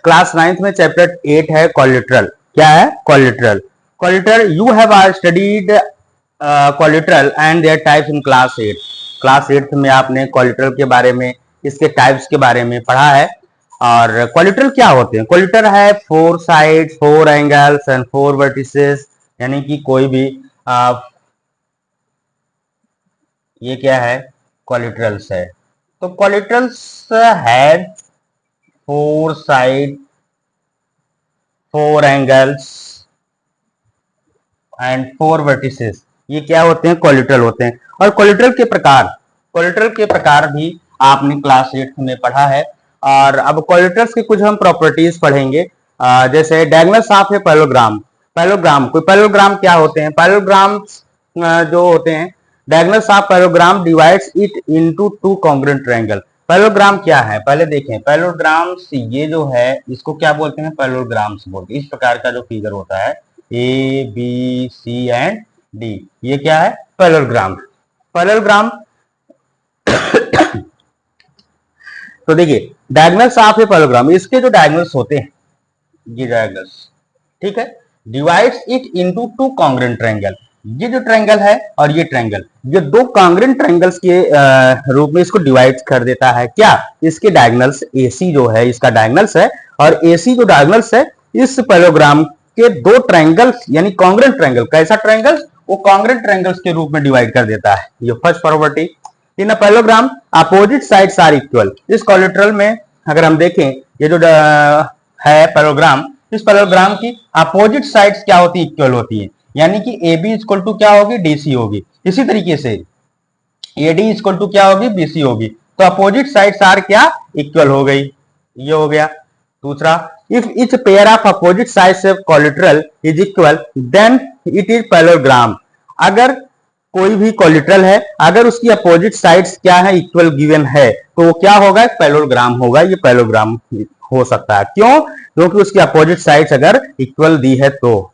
Class 9th में chapter 8 है collateral. क्या है? Collateral. Collateral you have studied collateral and there types in class 8। Class 8 में आपने कोलेटरल के बारे में, इसके टाइप्स के बारे में पढ़ा है। और कोलेटरल क्या होते हैं? कोलेटरल है 4 साइड्स, 4 एंगल्स एंड 4 वर्टिसेस, यानी कि कोई भी ये क्या है? कोलेटरल्स है। तो कोलेटरल्स है 4 साइड, 4 एंगल्स एंड 4 वर्टिसेस, ये क्या होते हैं? कोलेटरल होते हैं। और कोलेटरल के प्रकार भी आपने क्लास 8 में पढ़ा है। और अब कोलेटरल्स की कुछ हम प्रॉपर्टीज पढ़ेंगे। जैसे diagonals of a parallelogram. Parallelogram क्या होते हैं? पैरेललोग्राम जो होते हैं, diagonals of parallelogram divides it into 2 congruent triangle. Parallelogram क्या है? पहले देखें। पैरेललोग्राम्स ये जो है इसको क्या बोलते हैं? पैरेललोग्राम्स बोलते हैं। इस प्रकार का जो फिगर होता है A B C and D, ये क्या है? पैरेललोग्राम। पैरेललोग्राम तो देखिए डायगोनल्स ऑफ ए पैरेललोग्राम, इसके जो डायगोनल्स होते हैं, ये डायगोनल्स, ठीक है, divides it into 2 congruent triangle. ये जो ट्रायंगल है और ये ट्रायंगल, ये 2 कॉन्ग्रुएंट ट्रायंगल्स के रूप में इसको डिवाइड कर देता है। क्या? इसके डायगोनल्स AC जो है इसका डायगोनल्स है, और AC जो डायगोनल्स है इस पैरेललोग्राम के 2 ट्रायंगल्स यानी कॉन्ग्रुएंट ट्रायंगल, कैसा ट्रायंगल्स? वो कॉन्ग्रुएंट ट्रायंगल्स के रूप में डिवाइड कर देता है। ये first property. In a parallelogram opposite sides are equal. इस कोलेटरल में अगर हम देखें, ये जो है पैरेललोग्राम, इस पैरेललोग्राम की अपोजिट साइड्स क्या होती है? इक्वल होती है, यानी कि AB इक्वल टू क्या होगी? DC होगी। इसी तरीके से AD इक्वल टू क्या होगी? BC होगी। तो अपोजिट साइड्स आर क्या? इक्वल हो गई। ये हो गया। दूसरा, if each pair of opposite sides of quadrilateral is equal then it is parallelogram. अगर कोई भी कोलेटरल है, अगर उसकी अपोजिट साइड्स क्या है? इक्वल गिवन है, तो वो क्या होगा? पैरेललोग्राम होगा। ये पैरेललोग्राम हो सकता है। क्यों? क्योंकि उसकी अपोजिट साइड्स अगर इक्वल दी है तो।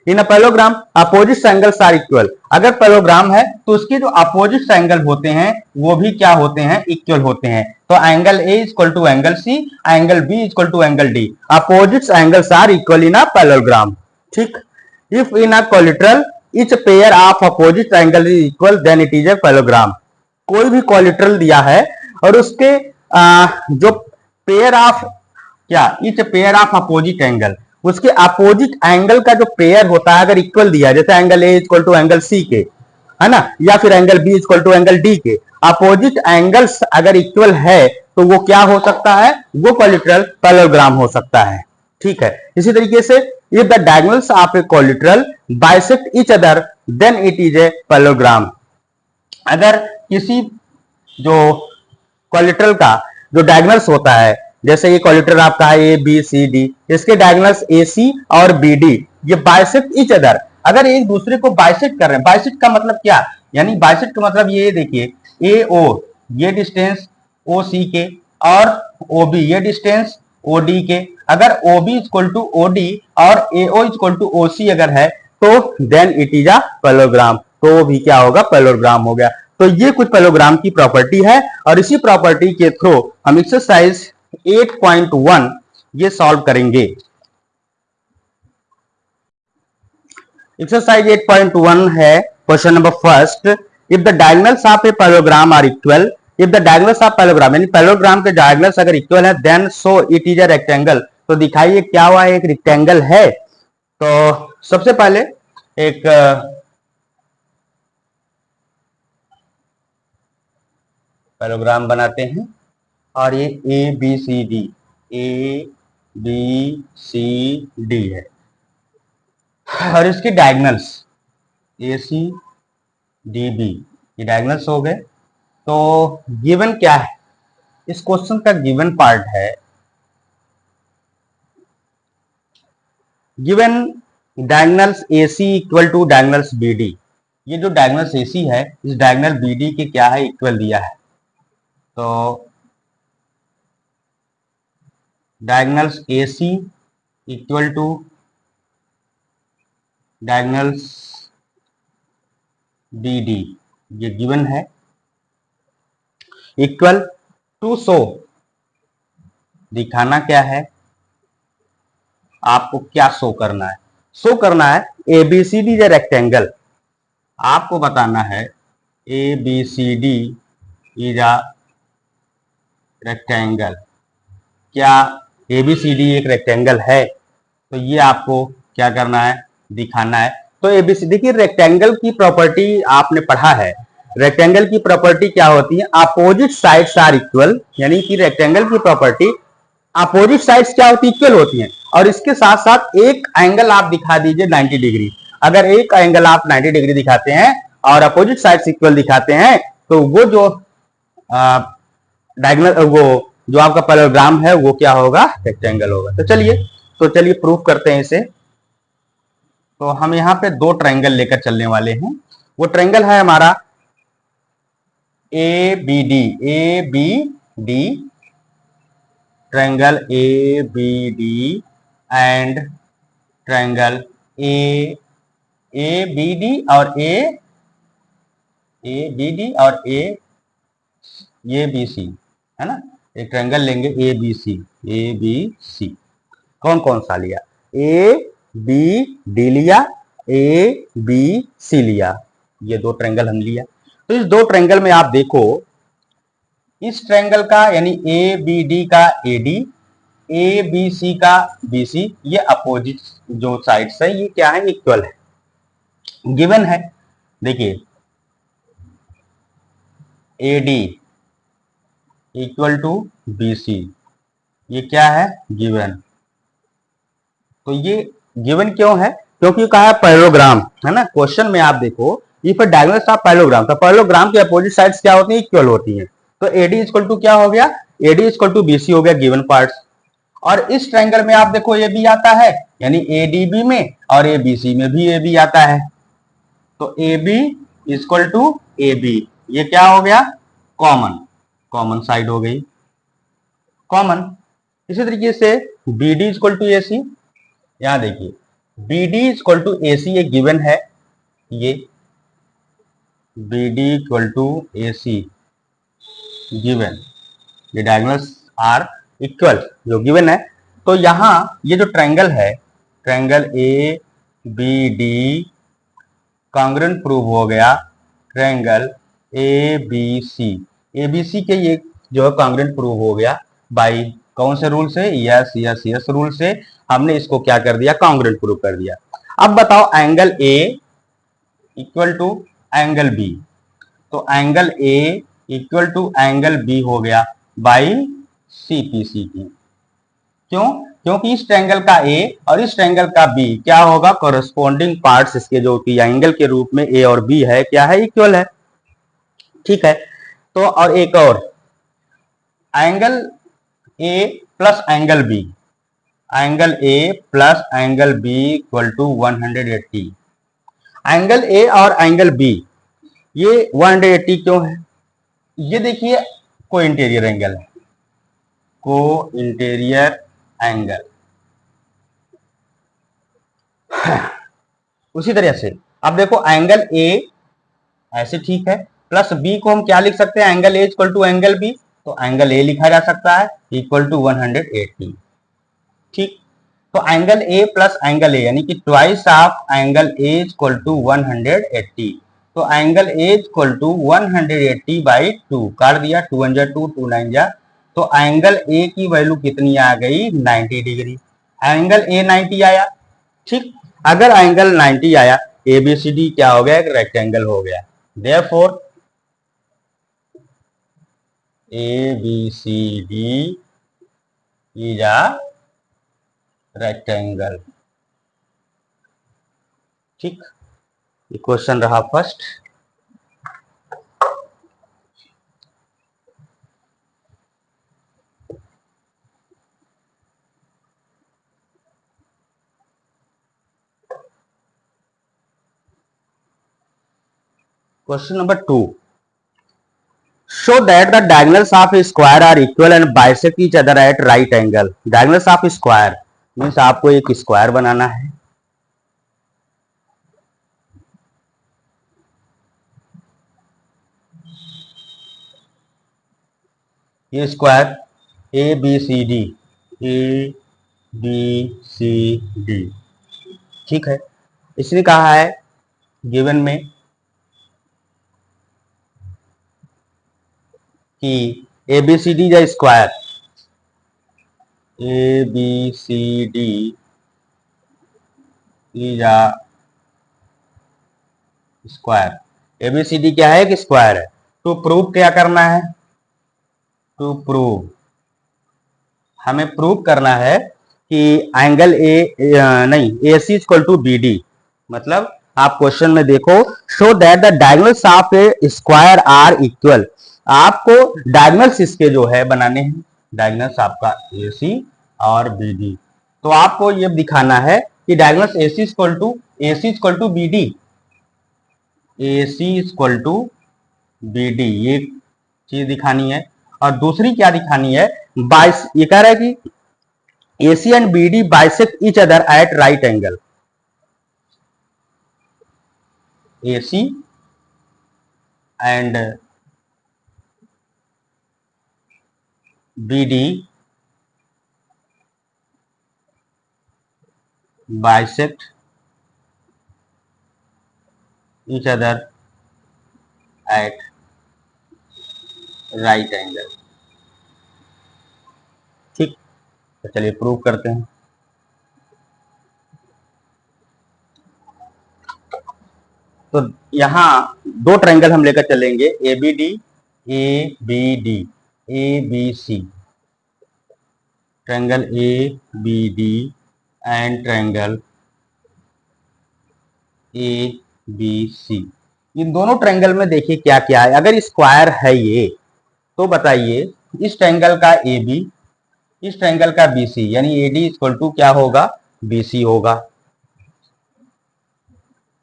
In a parallelogram opposite angles are equal. अगर पैरेललोग्राम है तो उसके जो अपोजिट एंगल होते हैं वो भी क्या होते हैं? इक्वल होते हैं। तो angle A equal to angle C, angle B equal to angle D। Opposite angles are equal in a parallelogram. ठीक। If in a quadrilateral each pair of opposite angle is equal then it is a parallelogram. कोई भी quadrilateral दिया है और उसके जो pair of क्या, each pair of opposite angle, उसके अपोजिट एंगल का जो पेयर होता है अगर इक्वल दिया है, जैसे angle A equal to angle C के, है ना, या फिर angle B equal to angle D के, अपोजिट एंगल्स अगर इक्वल है तो वो क्या हो सकता है? वो कोलेटरल पैरेललोग्राम हो सकता है। ठीक है। इसी तरीके से if the diagonals of A collateral bisect each other than it is a parallelogram. अगर किसी जो कोलेटरल का जो डायगोनल्स होता है, जैसे ये कोलेटरल आपका है A B C D, इसके डायगोनल्स AC और BD ये बाइसेक्ट ईच अदर, अगर एक दूसरे को बाइसेक्ट कर रहे हैं। बाइसेक्ट का मतलब क्या? यानी बाइसेक्ट का मतलब ये देखिए, AO ये डिस्टेंस OC के और OB ये डिस्टेंस OD के, अगर OB इक्वल टू OD और AO इक्वल टू OC अगर है तो then it is a parallelogram. तो वो भी क्या होगा? पैरेललोग्राम हो गया। तो ये कुछ पैरेललोग्राम की प्रॉपर्टी है, और इसी प्रॉपर्टी के थ्रू हम एक्सरसाइज 8.1 ये सॉल्व करेंगे। एक्सरसाइज 8.1 है question number first. If the diagonals of a parallelogram are equal, if the diagonals of parallelogram यानी पैरेललोग्राम के डायगोनल्स अगर इक्वल है then so it is a rectangle. तो दिखाइए क्या हुआ? एक रेक्टेंगल है। तो सबसे पहले एक पैरेललोग्राम बनाते हैं, और ये ABCD है, और इसके डायगोनल्स ACDB ये डायगोनल्स हो गए। तो गिवन क्या है? इस क्वेश्चन का गिवन पार्ट है, given diagonals AC equal two diagonals BD। ये जो डायगोनल्स AC है इस डायगोनल BD के क्या है? इक्वल दिया है। तो diagonals AC equal two diagonals BD ये गिवन है। इक्वल टू शो, दिखाना क्या है? आपको क्या शो करना है? शो करना है ABCD इज ए रेक्टेंगल। आपको बताना है ABCD इज अ रेक्टेंगल। क्या ABCD एक रेक्टेंगल है? तो ये आपको क्या करना है? दिखाना है। तो ABCD की रेक्टेंगल की प्रॉपर्टी आपने पढ़ा है। रेक्टेंगल की प्रॉपर्टी क्या होती है? अपोजिट साइड्स आर इक्वल, यानी कि रेक्टेंगल की प्रॉपर्टी अपोजिट साइड्स क्या होती है? इक्वल होती हैं। और इसके साथ साथ एक एंगल आप दिखा दीजिए 90 डिग्री। अगर एक एंगल आप 90 डिग्री दिखाते हैं और अपोजिट साइड्स इक्वल दिखाते हैं, तो वो जो डायगोनल, वो जो आपका पैरेललोग्राम है वो क्या होगा? रेक्टेंगल होगा। तो चलिए प्रूफ करते हैं इसे। तो हम यहाँ पे दो ट्रायंगल लेकर चलने वाले हैं। वो ट्रायंगल है हमारा A B D triangle ABD and triangle ABD और ABD और ABC, है ना? एक ट्रायंगल लेंगे ABC। कौन कौन सा लिया? ABD लिया, ABC लिया। ये दो ट्रायंगल हम लिया। तो इस दो ट्रायंगल में आप देखो, इस ट्रायंगल का यानी ABD का AD, ABC का BC, ये अपोजिट जो साइड्स है ये क्या है? इक्वल है, गिवन है। देखिए AD इक्वल टू BC, ये क्या है? गिवन। तो ये गिवन क्यों है? क्योंकि कहा है पैरेललोग्राम, है ना? क्वेश्चन में आप देखो, इफ डायगोनल्स ऑफ पैरेललोग्राम, तो पैरेललोग्राम के अपोजिट साइड्स क्या होती हैं? इक्वल होती हैं। तो AD इक्वल टू क्या हो गया? AD इक्वल टू BC हो गया, गिवन पार्ट्स। और इस ट्रायंगल में आप देखो AB आता है, यानी ADB में और ABC में भी AB आता है। तो AB इक्वल टू AB, ये क्या हो गया? कॉमन, कॉमन साइड हो गई, कॉमन। इसी तरीके से BD इक्वल टू AC, यहां देखिए BD इक्वल टू AC एक गिवन है, ये BD equal to AC given, ये डायगोनल्स आर इक्वल, जो गिवन है। तो यहां ये जो ट्रायंगल है, ट्रायंगल ABD कॉन्ग्रुएंट प्रूव हो गया ट्रायंगल ABC के ये जो है कॉन्ग्रुएंट प्रूव हो गया बाई कौन से रूल से? यस रूल से हमने इसको क्या कर दिया? कॉन्ग्रुएंट प्रूव कर दिया। अब बताओ angle A equal to angle B, तो angle A equal to angle B हो गया बाई CPCT। क्यों? क्योंकि इस ट्रायंगल का A और इस ट्रायंगल का B क्या होगा? कोरस्पोंडिंग पार्ट्स इसके जो कि एंगल के रूप में A और B है, क्या है? इक्वल है। ठीक है। तो और एक और angle A plus angle B, angle A plus angle B equal to 180। Angle A और एंगल B ये 180 क्यों है? ये देखिए को इंटीरियर एंगल है, को इंटीरियर एंगल। उसी तरह से अब देखो एंगल A ऐसे ठीक है, प्लस B को हम क्या लिख सकते हैं? Angle A equal to angle B, तो एंगल A लिखा जा सकता है इक्वल टू 180। ठीक। तो angle A plus angle A यानी कि twice of angle A equal to 180। तो angle A equal to 180 by 2 काट दिया, 2 1 2 2 9 जा। तो एंगल A की वैल्यू कितनी आ गई? 90 डिग्री। एंगल A 90 आया। ठीक। अगर एंगल 90 आया, ABCD क्या हो गया? एक रेक्टेंगल हो गया। Therefore ABCD is a rectangle. ठीक, ये क्वेश्चन रहा first. Question number 2, show that the diagonals of a square are equal and bisect each other at right angle। diagonals of a square means आपको एक square बनाना है। ये square ABCD B C D. ठीक है, इसने कहा है गिवन में कि ए बी सी डी या square, A B C D या square. A B C D क्या है कि स्क्वायर है। टू प्रूव क्या करना है, टू प्रूव हमें प्रूव करना है कि एंगल नहीं A C equal to B D. मतलब आप क्वेश्चन में देखो, show that the diagonals of a square are equal. आपको डायगोनल्स इसके जो है बनाने हैं, डायगोनल्स आपका ए सी और बी डी। तो आपको ये दिखाना है कि diagonals A C equal to B D, A C equal to B D, ये चीज दिखानी है। और दूसरी क्या दिखानी है, बाइस ये कह रहा है कि AC and BD bisect each other at right angle. AC and BD bisect each other at right angle. ठीक, तो चलिए प्रूव करते हैं। तो यहां दो ट्रायंगल हम लेकर चलेंगे, A B D, A B D, A B C, triangle A B D and triangle A B C. इन दोनों ट्रायंगल में देखिए क्या क्या है। अगर स्क्वायर है ये, तो बताइए इस ट्रायंगल का ए बी, इस ट्रायंगल का बी सी, यानी ए डी इक्वल टू क्या होगा, बी सी होगा।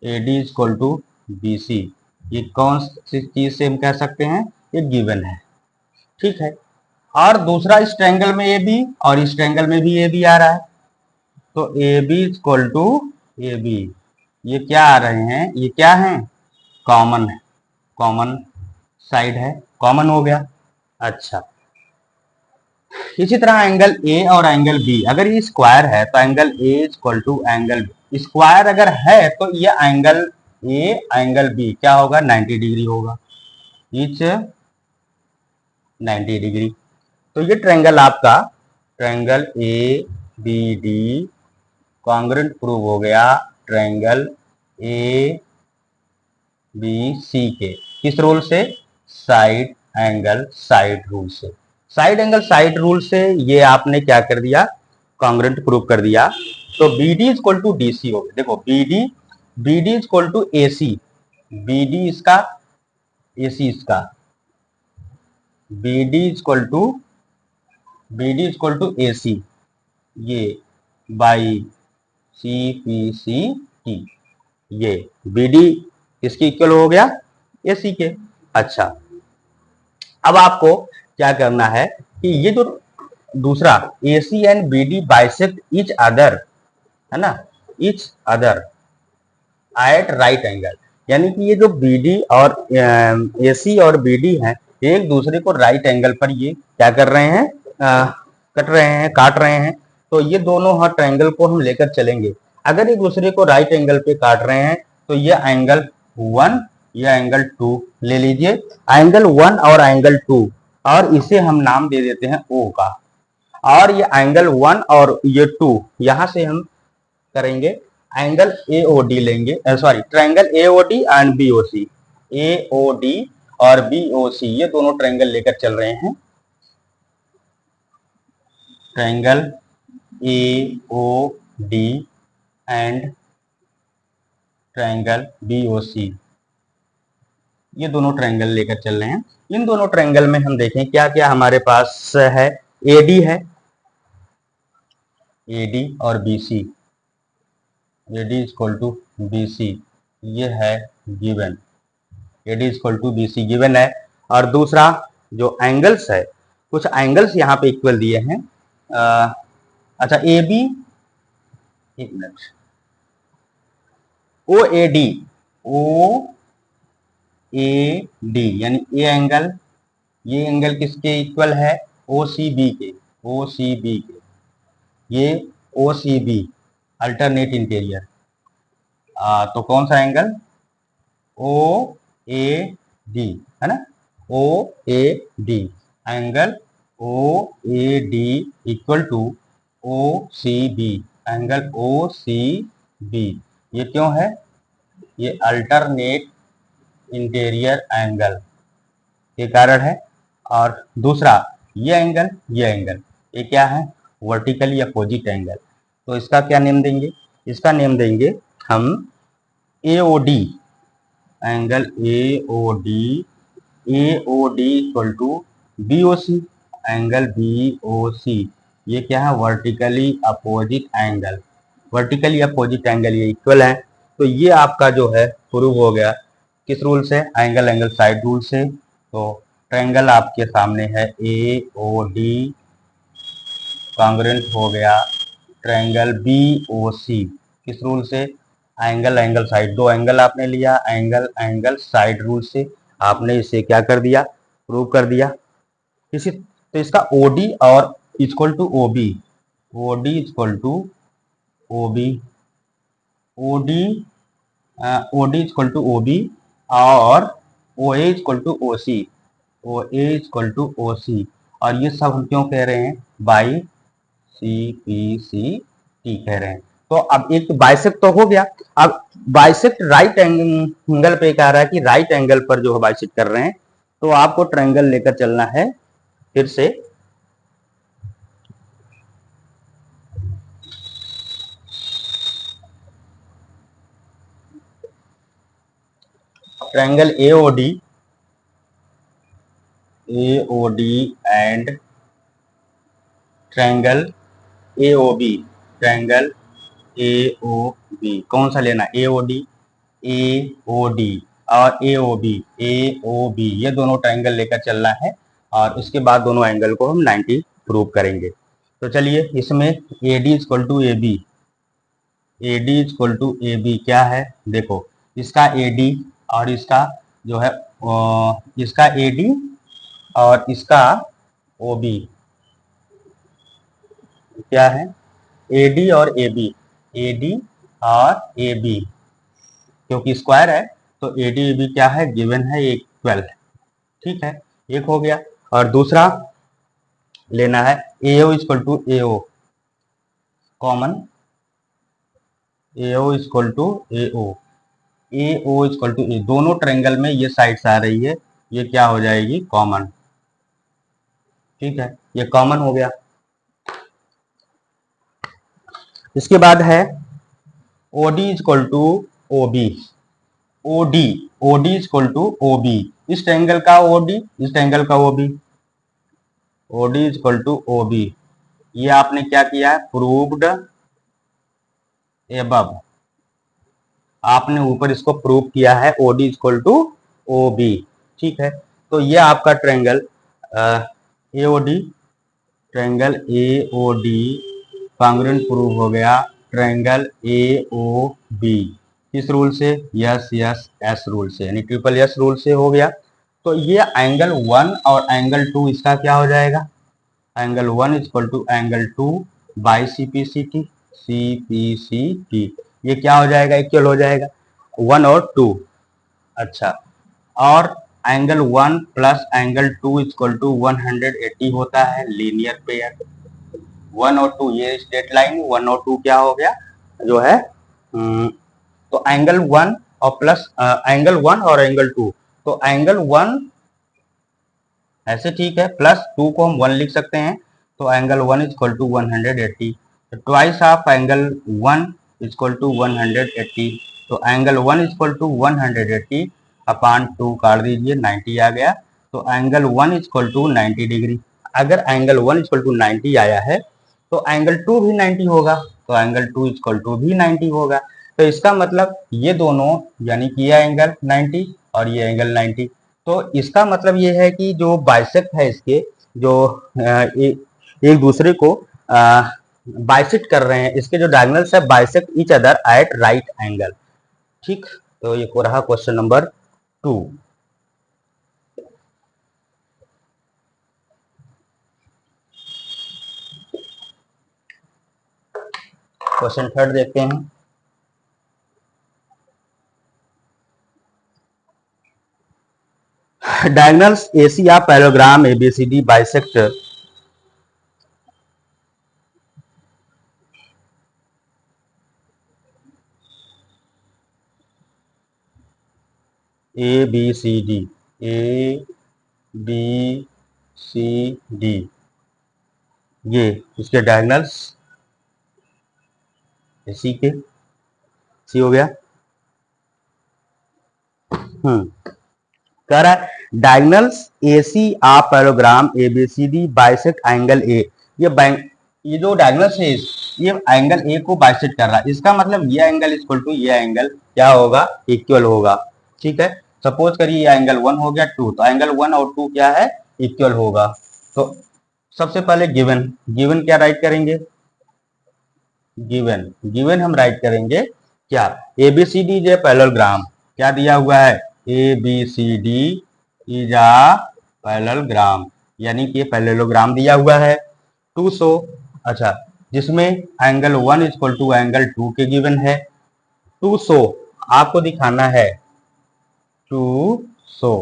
A D equal to B C, ये कौन सी चीज से हम कह सकते हैं, ये गिवन है। ठीक है, और दूसरा इस ट्रायंगल में ए बी और इस ट्रायंगल में भी ए बी आ रहा है, तो A B equal to A B, ये क्या आ रहे हैं, ये क्या है, कॉमन है, कॉमन साइड है, कॉमन हो गया। अच्छा, इसी तरह एंगल ए और एंगल बी, अगर ये स्क्वायर है तो angle A equal to angle B, square अगर है तो ये एंगल ए एंगल बी क्या होगा, 90 डिग्री होगा, ईच 90 डिग्री। तो ये ट्रायंगल आपका, triangle A B D congruent prove हो गया ट्रायंगल ए बी सी के। किस रूल से, साइड एंगल साइड रूल से। साइड एंगल साइड रूल से ये आपने क्या कर दिया, कॉन्ग्रुएंट प्रूव कर दिया। तो B D equal to D C हो गया। देखो B D equal to A C, B D इसका, ए सी इसका, B D equal to A C, ये by C P C T, ये बी डी किसकी इक्वल हो गया, ए सी के। अच्छा, अब आपको क्या करना है कि ये जो दूसरा A C and B D bisect each other है ना, each other at right angle, यानी कि ये जो बी डी और ए सी और बी डी है, एक दूसरे को राइट एंगल पर ये क्या कर रहे हैं, कट रहे हैं, काट रहे हैं। तो ये दोनों हर ट्रायंगल को हम लेकर चलेंगे। अगर एक दूसरे को राइट एंगल पे काट रहे हैं तो ये एंगल 1 या एंगल 2 ले लीजिए, एंगल 1 और एंगल 2, और इसे हम नाम दे देते हैं O का। और ये एंगल 1 और ये 2 यहां से हम करेंगे एंगल AOD लेंगे, sorry triangle AOD and BOC, AOD और BOC ये दोनों ट्रायंगल लेकर चल रहे हैं। Triangle AOD and triangle BOC, ये दोनों ट्रायंगल लेकर चल रहे हैं। इन दोनों ट्रायंगल में हम देखें क्या क्या हमारे पास है, AD है, AD और BC, AD equal to BC, ये है given, AD equal to BC given है। और दूसरा जो एंगल्स है, कुछ एंगल्स यहाँ पे इक्वल दिए हैं। अच्छा, AB, एक मिनट, OAD, OAD यानी ए एंगल, ये एंगल किसके इक्वल है, OCB के, OCB के, ये O C B, alternate interior, तो कौन सा एंगल, ओ ए डी, है ना, O A D, angle O A D equal to O C B, angle O C B. ये क्यों है, ये अल्टरनेट इंटीरियर एंगल के कारण है। और दूसरा ये एंगल ये क्या है, वर्टिकली अपोजिट एंगल, तो इसका क्या नेम देंगे, इसका नेम देंगे हम A O D, angle A O D, A O D equal to B O C, angle B O C. ये क्या है, vertically opposite angle, vertically opposite angle ये इक्वल है। तो ये आपका जो है प्रूव हो गया, किस रूल से, एंगल एंगल साइड रूल से। तो ट्रायंगल आपके सामने है ए ओ डी, कॉन्ग्रुएंट हो गया ट्रायंगल बी ओ सी, किस रूल से, एंगल एंगल साइड, दो एंगल आपने लिया, एंगल एंगल साइड रूल से आपने इसे क्या कर दिया, प्रूव कर दिया। इसी तो इसका ओडी और equal to O B, OD equal to O B, OD OD equal to O B, और O A equal to O C, O A equal to O C. और ये सब हम क्यों कह रहे हैं, by C P C T कह रहे हैं। तो अब एक बाइसेक्ट तो हो गया, अब बाइसेक्ट राइट एंगल पे कह रहा है कि राइट एंगल पर जो बाइसेक्ट कर रहे हैं, तो आपको ट्रायंगल लेकर चलना है फिर से। Triangle AOD, AOD and triangle AOB, triangle AOB कौन सा लेना, AOD, AOD और AOB, AOB ये दोनों ट्रायंगल लेकर चलना है। और उसके बाद दोनों एंगल को हम 90 प्रूव करेंगे। तो चलिए इसमें AD equal to AB, AD equal to AB क्या है, देखो इसका AD और इसका जो है इसका AD और इसका OB क्या है, AD और AB, AD और AB क्योंकि स्क्वायर है, तो AD AB क्या है, गिवन है 12, ठीक है, एक हो गया। और दूसरा लेना है AO equal to AO, common AO equal to AO, AO equal to A, दोनों ट्रायंगल में ये साइड्स आ रही है, ये क्या हो जाएगी, कॉमन, ठीक है, ये कॉमन हो गया। इसके बाद है OD equal to OB, OD, OD equal to OB, इस ट्रायंगल का OD, इस ट्रायंगल का OB, OD equal to OB, ये आपने क्या किया है, प्रूव्ड एबव, आपने ऊपर इसको प्रूव किया है OD इक्वल टू OB, ठीक है। तो ये आपका triangle AOD, triangle AOD congruent prove हो गया ट्रायंगल AOB, किस रूल से, यस यस एस रूल से, यानी ट्रिपल एस रूल से हो गया। तो ये एंगल 1 और एंगल 2 इसका क्या हो जाएगा, angle 1 equal to angle 2 by C P C T, C P C T, ये क्या हो जाएगा, इक्वल हो जाएगा 1 और 2। अच्छा, और angle 1 plus angle 2 equal to 180 होता है, लीनियर पेयर, 1 और 2 ये स्ट्रेट लाइन, 1 और 2 क्या हो गया जो है, तो एंगल 1 और प्लस एंगल 1 और एंगल 2, तो एंगल 1 ऐसे ठीक है, प्लस 2 को हम 1 लिख सकते हैं, तो angle 1 equal to 180, twice of angle 1 equal to 180, तो एंगल 1 इक्वल टू 180 अपान 2 काट दीजिए, 90 आ गया, तो एंगल 1 इक्वल टू 90 डिग्री। अगर एंगल 1 इक्वल टू 90 आया है, तो एंगल 2 भी 90 होगा, तो एंगल 2 इक्वल टू भी 90 होगा। तो इसका मतलब ये दोनों, यानी कि ये एंगल 90 और ये एंगल 90, तो इसका मतलब ये है कि जो बाइसेक्ट है इसके, जो एक दूसरे को बाइसेक्ट कर रहे हैं, इसके जो डायगोनल्स है bisect each other at right angle, ठीक। तो ये रहा क्वेश्चन नंबर 2। क्वेश्चन थर्ड देखते हैं। डायगोनल्स एसी या parallelogram ABCD bisect A B C D, A B C D, ये इसके डायगोनल्स सी के, सी हो गया। कह रहा है diagonals AC of parallelogram ABCD bisect angle A. ये जो डायगोनल्स है ये एंगल ए को बाइसेक्ट कर रहा है, इसका मतलब ये एंगल इक्वल टू ये एंगल क्या होगा, इक्वल होगा। ठीक है, सपोज करिए ये एंगल 1 हो गया 2, तो एंगल 1 और 2 क्या है, इक्वल होगा। तो सबसे पहले गिवन क्या राइट करेंगे, गिवन हम राइट करेंगे क्या, एबीसीडी जो पैरेललोग्राम क्या दिया हुआ है, ABCD इज अ पैरेललोग्राम, यानी कि पैरेललोग्राम दिया हुआ है। टू शो, अच्छा, जिसमें एंगल 1 इक्वल टू एंगल 2 के गिवन है। टू शो आपको दिखाना है, टू शो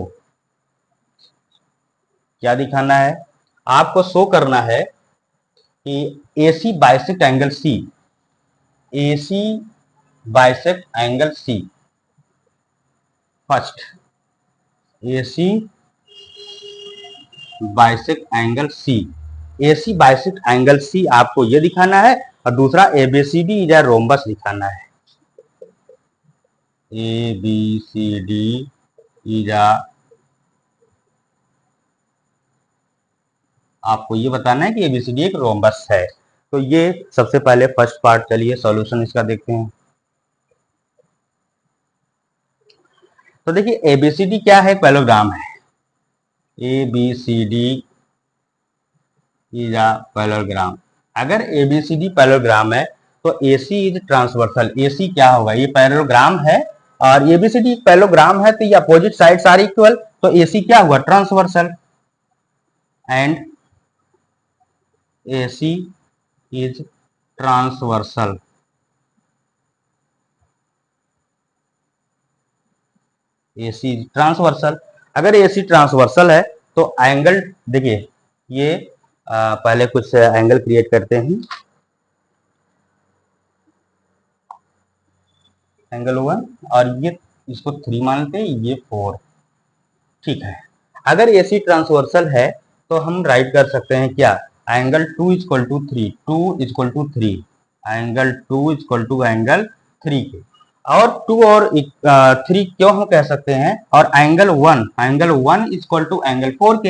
क्या दिखाना है, आपको शो करना है कि AC bisect angle C, AC bisect angle C। First AC bisect angle C, AC bisect angle C आपको ये दिखाना है, और दूसरा ABCD इज अ रोम्बस दिखाना है। ABCD इज अ, आपको ये बताना है कि ABCD एक रोम्बस है। तो ये सबसे पहले फर्स्ट पार्ट, चलिए सॉल्यूशन इसका देखते हैं। तो देखिए ABCD क्या है, पैरेललोग्राम है। ABCD is a parallelogram. अगर ABCD पैरेललोग्राम है तो AC इज ट्रांसवर्सल। AC क्या होगा, ये पैरेललोग्राम है और ABCD पैरेललोग्राम है, तो ये अपोजिट साइड्स आर इक्वल, तो AC क्या हुआ, transversal. And AC is transversal, AC transversal. अगर AC ट्रांसवर्सल है तो एंगल, देखिए ये पहले कुछ एंगल क्रिएट करते हैं। एंगल 1 और ये इसको 3 मानते हैं, ये 4। ठीक है, अगर AC ट्रांसवर्सल है तो हम राइट कर सकते हैं क्या, angle 2 equal to 3, 2 equal to 3, angle 2 equal to angle 3 के। और 2 और 3 क्यों हम कह सकते हैं, और एंगल 1 इक्वल टू एंगल 4 के,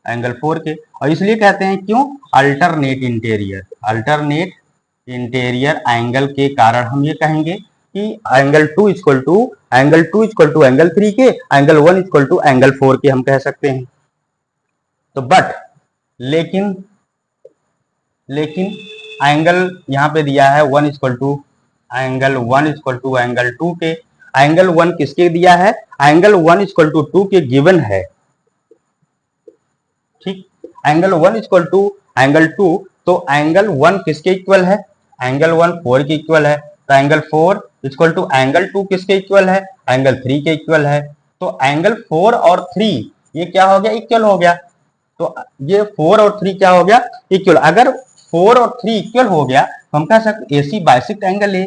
एंगल 4 के। और इसलिए कहते हैं क्यों, अल्टरनेट इंटीरियर एंगल के कारण हम ये कहेंगे कि एंगल 2 इक्वल टू एंगल 3 के, एंगल 1 इक्वल टू एंगल 4 के हम कह सकते हैं। तो बट लेकिन एंगल यहां पे दिया है 1 इक्वल टू एंगल 2 के। एंगल 1 किसके दिया है, एंगल 1 इक्वल टू 2 के गिवन है। ठीक, एंगल 1 इक्वल टू एंगल 2, तो एंगल 1 किसके इक्वल है, एंगल 1 4 के इक्वल है। तो एंगल 4 इक्वल टू एंगल 2 किसके इक्वल है, एंगल 3 के इक्वल है। तो एंगल 4 और 3 ये क्या हो गया, इक्वल हो गया। तो ये 4 और 3 क्या हो गया, इक्वल। अगर 4 और 3 इक्वल हो गया तो हम कह सकते AC बाइसेक्ट एंगल ए,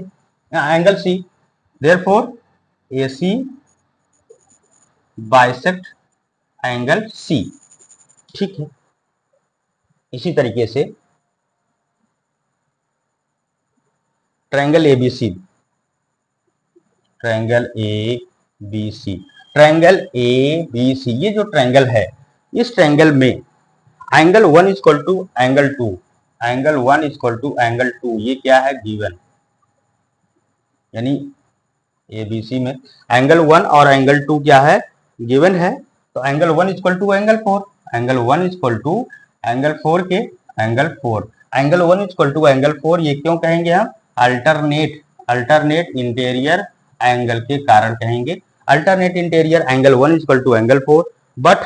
angle C। Therefore AC bisect angle C। ठीक है, इसी तरीके से ट्रायंगल ABC, ट्रायंगल ABC, ये जो ट्रायंगल है, इस ट्रायंगल में एंगल 1 इक्वल टू एंगल 2, ये क्या है, गिवन। यानी ABC में एंगल 1 और एंगल 2 क्या है, गिवन है। तो angle 1 equal to angle 4, angle 1 equal to angle 4 के, angle 4, angle 1 equal to angle 4, ये क्यों कहेंगे हम, अल्टरनेट इंटीरियर एंगल के कारण कहेंगे। Alternate interior angle 1 equal to angle 4, but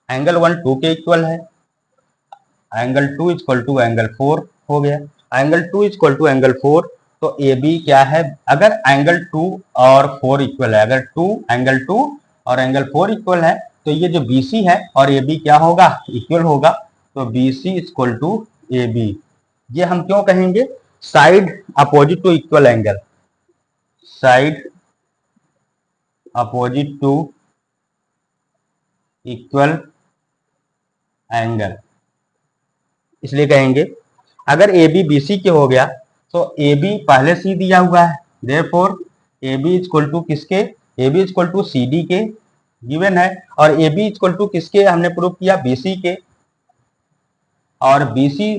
angle 1 2 के इक्वल है, एंगल 2 इक्वल टू एंगल 4 हो गया। एंगल 2 इक्वल टू एंगल 4, तो ए बी क्या है, अगर एंगल 2 और 4 इक्वल है, अगर एंगल 2 और एंगल 4 इक्वल है, तो ये जो बी सी है और ए बी क्या होगा, इक्वल होगा। तो B C equal to A B, ये हम क्यों कहेंगे, side opposite to equal angle, side opposite to equal angle, इसलिए कहेंगे अगर ए बी बी सी के हो गया तो ए बी पहले सी दिया हुआ है, therefore A B equal to किसके, A B equal to C D के गिवन है, और ए बी इक्वल टू किसके हमने प्रूव किया, बी सी के, और बी सी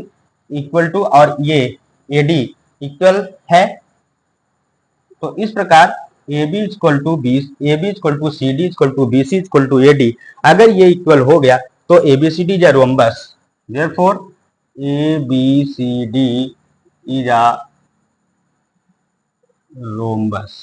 इक्वल टू और ये ए डी इक्वल है। तो इस प्रकार A B equal to B, A B equal to C D equal to B C equal to A D, अगर ये इक्वल हो गया तो A B C D is a rhombus, therefore A B C D is a rhombus.